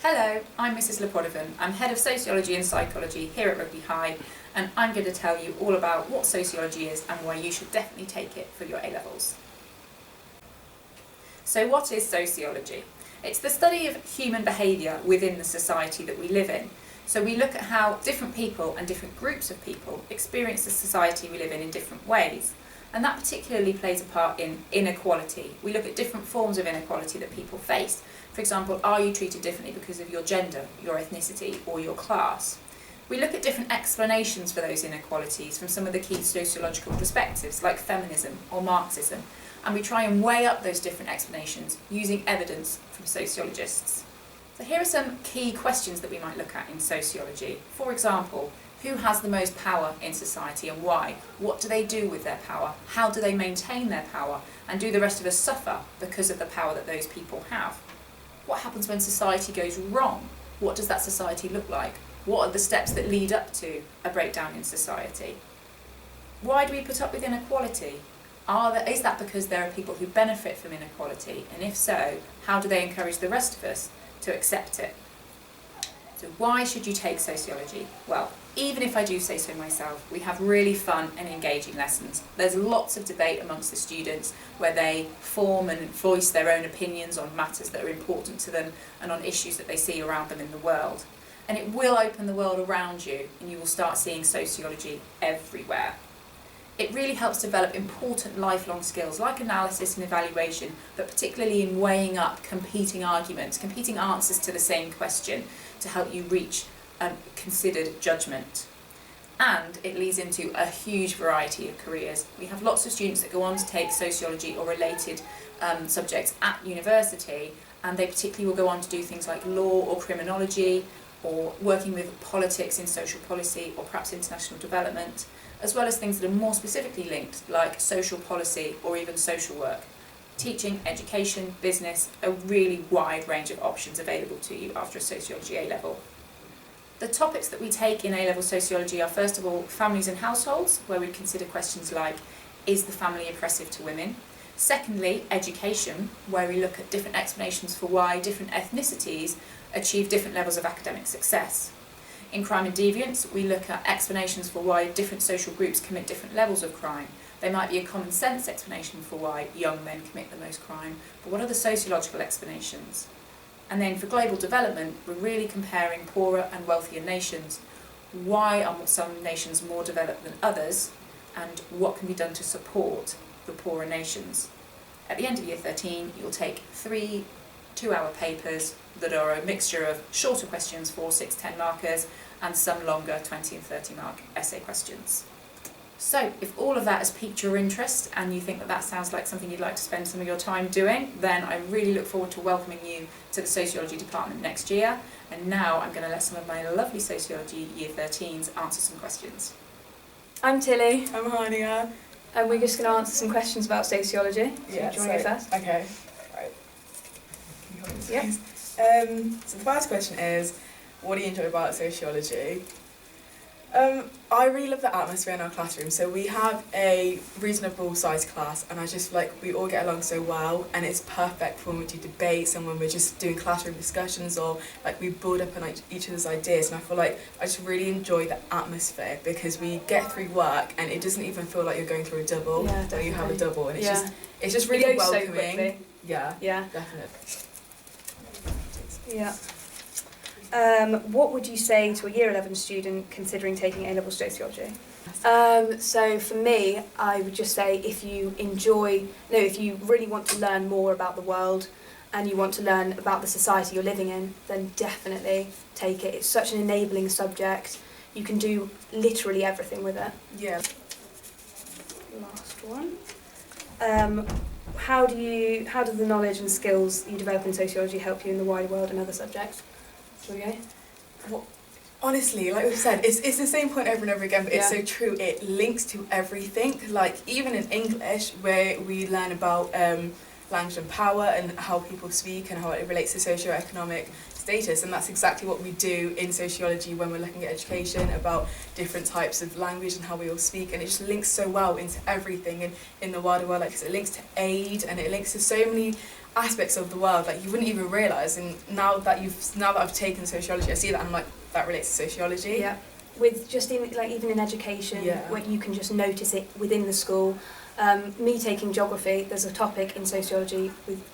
Hello, I'm Mrs Lepodovan. I'm Head of Sociology and Psychology here at Rugby High, and I'm going to tell you all about what sociology is and why you should definitely take it for your A-levels. So what is sociology? It's the study of human behaviour within the society that we live in. So we look at how different people and different groups of people experience the society we live in different ways. And that particularly plays a part in inequality. We look at different forms of inequality that people face. For example, are you treated differently because of your gender, your ethnicity, or your class? We look at different explanations for those inequalities from some of the key sociological perspectives, like feminism or Marxism, and we try and weigh up those different explanations using evidence from sociologists. So here are some key questions that we might look at in sociology. For example, who has the most power in society and why? What do they do with their power? How do they maintain their power? And do the rest of us suffer because of the power that those people have? What happens when society goes wrong? What does that society look like? What are the steps that lead up to a breakdown in society? Why do we put up with inequality? Is that because there are people who benefit from inequality? And if so, how do they encourage the rest of us to accept it? So why should you take sociology? Well, even if I do say so myself, we have really fun and engaging lessons. There's lots of debate amongst the students where they form and voice their own opinions on matters that are important to them and on issues that they see around them in the world. And it will open the world around you, and you will start seeing sociology everywhere. It really helps develop important lifelong skills like analysis and evaluation, but particularly in weighing up competing arguments, competing answers to the same question to help you reach a considered judgment. And it leads into a huge variety of careers. We have lots of students that go on to take sociology or related subjects at university, and they particularly will go on to do things like law or criminology, or working with politics in social policy or perhaps international development, as well as things that are more specifically linked like social policy or even social work. Teaching, education, business, a really wide range of options available to you after a Sociology A Level. The topics that we take in A-level sociology are first of all families and households, where we consider questions like, is the family oppressive to women? Secondly, education, where we look at different explanations for why different ethnicities achieve different levels of academic success. In crime and deviance, we look at explanations for why different social groups commit different levels of crime. There might be a common sense explanation for why young men commit the most crime, but what are the sociological explanations? And then for global development, we're really comparing poorer and wealthier nations. Why are some nations more developed than others, and what can be done to support the poorer nations? At the end of year 13, you'll take 3 two-hour papers that are a mixture of shorter questions for 6-10 markers and some longer 20 and 30 mark essay questions. So if all of that has piqued your interest and you think that that sounds like something you'd like to spend some of your time doing, then I really look forward to welcoming you to the Sociology department next year. And now I'm going to let some of my lovely Sociology Year 13s answer some questions. I'm Tilly. I'm Hania. And we're just going to answer some questions about sociology. Yeah, do you want to go first? Okay. Right. Can you hold this, Yeah. please? So the first question is, what do you enjoy about sociology? I really love the atmosphere in our classroom. So we have a reasonable sized class, and I just feel like we all get along so well, and it's perfect for when we do debates and when we're just doing classroom discussions, or like we build up on each other's ideas. And I feel like I just really enjoy the atmosphere because we get through work and it doesn't even feel like you're going through a double, Yeah, or you have a double, and Yeah. it's just really It goes so welcoming. quickly. Yeah, Yeah. definitely. Yeah. What would you say to a Year 11 student considering taking A-level sociology? So for me, I would just say if you really want to learn more about the world and you want to learn about the society you're living in, then definitely take it. It's such an enabling subject. You can do literally everything with it. Yeah. Last one. How do the knowledge and skills you develop in sociology help you in the wider world and other subjects? Shall we go? Well, honestly, like we've said, it's the same point over and over again, but it's Yeah. so true. It links to everything. Like even in English, where we learn about language and power and how people speak and how it relates to socio-economic status, and that's exactly what we do in sociology when we're looking at education, about different types of language and how we all speak, and it just links so well into everything in the wider world. Like it links to aid, and it links to so many aspects of the world that you wouldn't even realise. And now that I've taken sociology, I see that and I'm like, that relates to sociology. Yeah. With just in, like even in education, where you can just notice it within the school. Me taking geography, there's a topic in sociology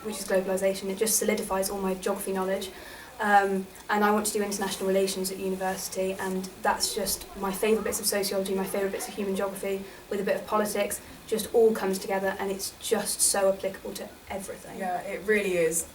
which is globalisation. It just solidifies all my geography knowledge. And I want to do international relations at university, and that's just my favourite bits of sociology, my favourite bits of human geography, with a bit of politics, just all comes together, and it's just so applicable to everything. Yeah, it really is.